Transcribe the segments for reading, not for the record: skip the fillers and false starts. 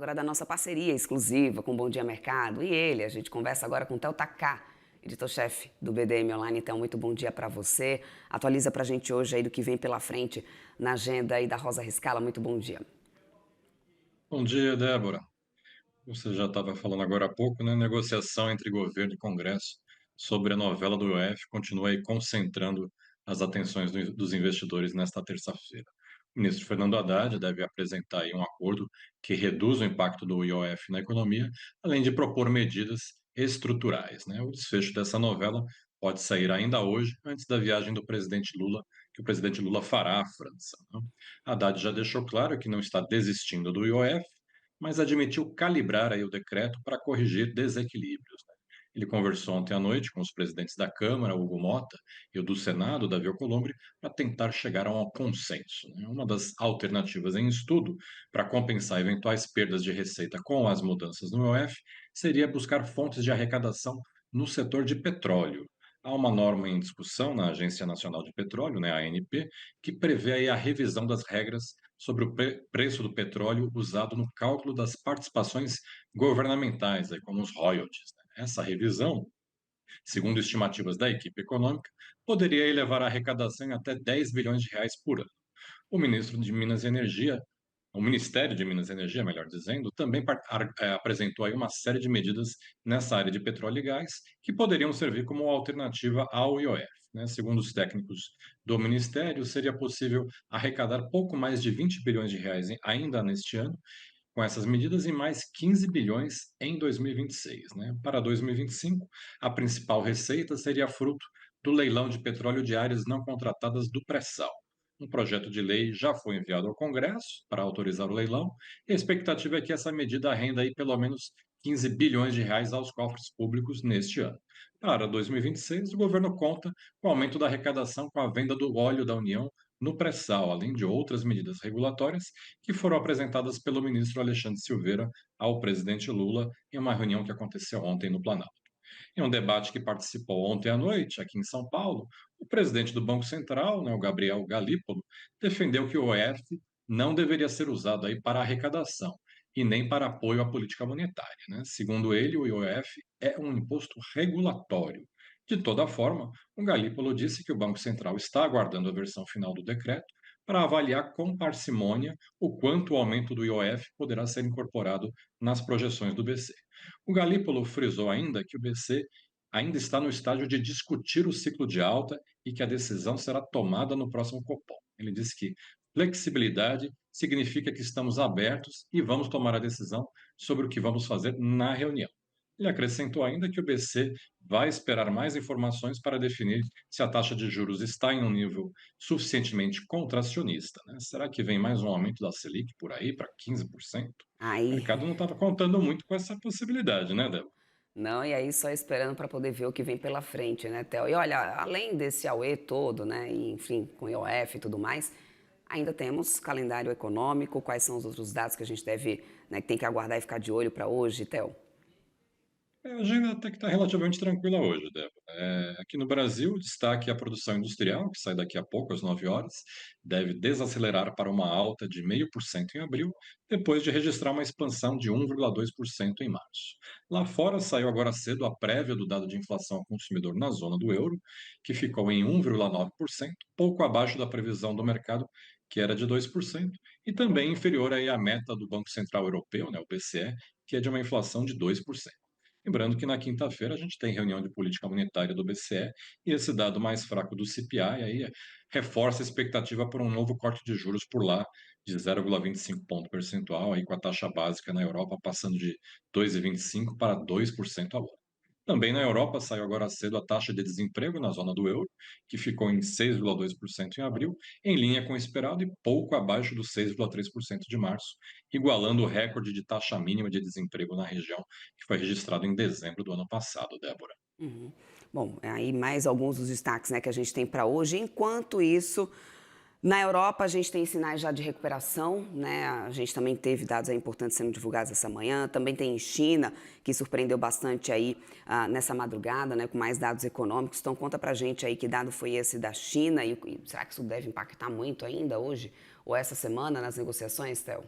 Agora da nossa parceria exclusiva com o Bom Dia Mercado. E ele, a gente conversa agora com o Theo Taká, editor-chefe do BDM Online. Então, muito bom dia para você. Atualiza para a gente hoje aí do que vem pela frente na agenda aí da Rosa Riscala. Muito bom dia. Bom dia, Débora. Você já estava falando agora há pouco, né? Negociação entre governo e Congresso sobre a novela do IOF continua aí concentrando as atenções dos investidores nesta terça-feira. O ministro Fernando Haddad deve apresentar aí um acordo que reduz o impacto do IOF na economia, além de propor medidas estruturais, né? O desfecho dessa novela pode sair ainda hoje, antes da viagem do presidente Lula, que o presidente Lula fará à França, né? Haddad já deixou claro que não está desistindo do IOF, mas admitiu calibrar aí o decreto para corrigir desequilíbrios, né? Ele conversou ontem à noite com os presidentes da Câmara, Hugo Mota, e o do Senado, Davi Alcolumbre, para tentar chegar a um consenso, né? Uma das alternativas em estudo para compensar eventuais perdas de receita com as mudanças no IOF seria buscar fontes de arrecadação no setor de petróleo. Há uma norma em discussão na Agência Nacional de Petróleo, né, a ANP, que prevê aí a revisão das regras sobre o preço do petróleo usado no cálculo das participações governamentais, aí, como os royalties, né? Essa revisão, segundo estimativas da equipe econômica, poderia elevar a arrecadação em até 10 bilhões de reais por ano. O ministro de Minas e Energia, o Ministério de Minas e Energia, melhor dizendo, também apresentou aí uma série de medidas nessa área de petróleo e gás que poderiam servir como alternativa ao IOF, né? Segundo os técnicos do Ministério, seria possível arrecadar pouco mais de 20 bilhões de reais ainda neste ano, com essas medidas, e mais 15 bilhões em 2026, né? Para 2025, a principal receita seria fruto do leilão de petróleo de áreas não contratadas do pré-sal. Um projeto de lei já foi enviado ao Congresso para autorizar o leilão, e a expectativa é que essa medida renda aí pelo menos 15 bilhões de reais aos cofres públicos neste ano. Para 2026, o governo conta com o aumento da arrecadação com a venda do óleo da União no pré-sal, além de outras medidas regulatórias que foram apresentadas pelo ministro Alexandre Silveira ao presidente Lula em uma reunião que aconteceu ontem no Planalto. Em um debate que participou ontem à noite, aqui em São Paulo, o presidente do Banco Central, né, o Gabriel Galípolo, defendeu que o OF não deveria ser usado aí para arrecadação e nem para apoio à política monetária, né? Segundo ele, o IOF é um imposto regulatório. De toda forma, o Galípolo disse que o Banco Central está aguardando a versão final do decreto para avaliar com parcimônia o quanto o aumento do IOF poderá ser incorporado nas projeções do BC. O Galípolo frisou ainda que o BC ainda está no estágio de discutir o ciclo de alta e que a decisão será tomada no próximo Copom. Ele disse que flexibilidade significa que estamos abertos e vamos tomar a decisão sobre o que vamos fazer na reunião. Ele acrescentou ainda que o BC vai esperar mais informações para definir se a taxa de juros está em um nível suficientemente contracionista, né? Será que vem mais um aumento da Selic por aí para 15%? O Aí, mercado não estava contando muito com essa possibilidade, né, Débora? não, e aí só esperando para poder ver o que vem pela frente, né, Theo? E olha, além desse auê todo, né, e, enfim, com IOF e tudo mais, ainda temos calendário econômico. Quais são os outros dados que a gente deve, né, que tem que aguardar e ficar de olho para hoje, Theo? A agenda até que está relativamente tranquila hoje, Débora. Aqui no Brasil, destaque a produção industrial, que sai daqui a pouco, às 9 horas, deve desacelerar para uma alta de 0,5% em abril, depois de registrar uma expansão de 1,2% em março. Lá fora, saiu agora cedo a prévia do dado de inflação ao consumidor na zona do euro, que ficou em 1,9%, pouco abaixo da previsão do mercado, que era de 2%, e também inferior aí à meta do Banco Central Europeu, né, o BCE, que é de uma inflação de 2%. Lembrando que na quinta-feira a gente tem reunião de política monetária do BCE e esse dado mais fraco do CPI aí reforça a expectativa por um novo corte de juros por lá de 0,25 ponto percentual, aí com a taxa básica na Europa passando de 2,25 para 2% ao ano. Também na Europa saiu agora cedo a taxa de desemprego na zona do euro, que ficou em 6,2% em abril, em linha com o esperado e pouco abaixo dos 6,3% de março, igualando o recorde de taxa mínima de desemprego na região, que foi registrado em dezembro do ano passado, Débora. Uhum. Bom, aí mais alguns dos destaques, né, que a gente tem para hoje. Enquanto isso, na Europa a gente tem sinais já de recuperação, né? A gente também teve dados aí importantes sendo divulgados essa manhã. Também tem China, que surpreendeu bastante aí nessa madrugada, né, com mais dados econômicos. Então conta pra gente aí que dado foi esse da China e será que isso deve impactar muito ainda hoje ou essa semana nas negociações, Theo?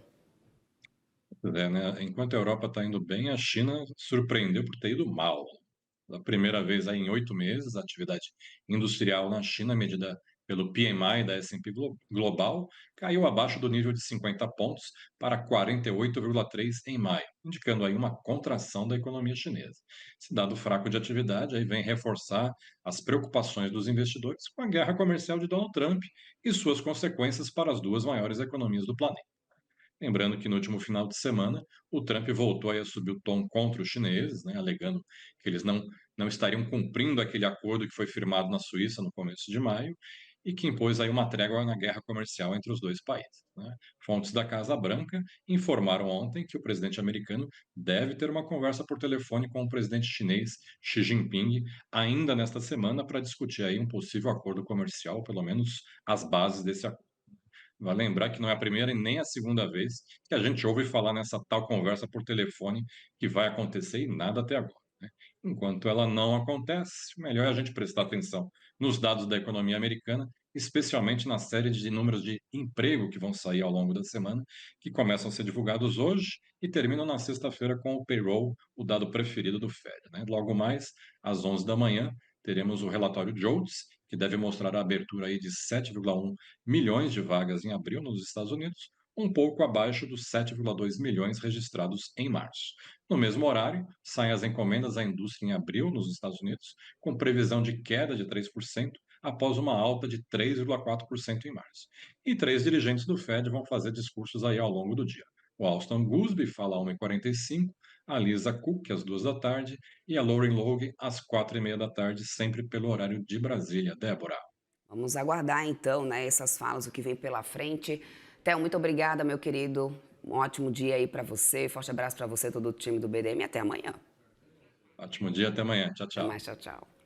É, né? Enquanto a Europa está indo bem, a China surpreendeu por ter ido mal. Pela primeira vez aí em 8 meses, a atividade industrial na China, medida pelo PMI da S&P Global, caiu abaixo do nível de 50 pontos para 48,3 em maio, indicando aí uma contração da economia chinesa. Esse dado fraco de atividade aí vem reforçar as preocupações dos investidores com a guerra comercial de Donald Trump e suas consequências para as duas maiores economias do planeta. Lembrando que no último final de semana, o Trump voltou aí a subir o tom contra os chineses, né, alegando que eles não estariam cumprindo aquele acordo que foi firmado na Suíça no começo de maio e que impôs aí uma trégua na guerra comercial entre os dois países, né. Fontes da Casa Branca informaram ontem que o presidente americano deve ter uma conversa por telefone com o presidente chinês Xi Jinping ainda nesta semana para discutir aí um possível acordo comercial, pelo menos as bases desse acordo. Vai lembrar que não é a primeira e nem a segunda vez que a gente ouve falar nessa tal conversa por telefone que vai acontecer e nada até agora, né? Enquanto ela não acontece, o melhor é a gente prestar atenção nos dados da economia americana, especialmente na série de números de emprego que vão sair ao longo da semana, que começam a ser divulgados hoje e terminam na sexta-feira com o payroll, o dado preferido do Fed, né? Logo mais, às 11 da manhã, teremos o relatório JOLTS, que deve mostrar a abertura aí de 7,1 milhões de vagas em abril nos Estados Unidos, um pouco abaixo dos 7,2 milhões registrados em março. No mesmo horário, saem as encomendas à indústria em abril nos Estados Unidos, com previsão de queda de 3%, após uma alta de 3,4% em março. E três dirigentes do Fed vão fazer discursos aí ao longo do dia. O Alston Goolsbee fala às 1h45, a Lisa Cook às 2 da tarde e a Lauren Logue às 4h30 da tarde, sempre pelo horário de Brasília. Débora. Vamos aguardar então, né, essas falas, o que vem pela frente. Theo, muito obrigada, meu querido. Um ótimo dia aí para você. Forte abraço para você, todo o time do BDM. Até amanhã. Ótimo dia, até amanhã. Tchau, Até tchau. mais, tchau, tchau.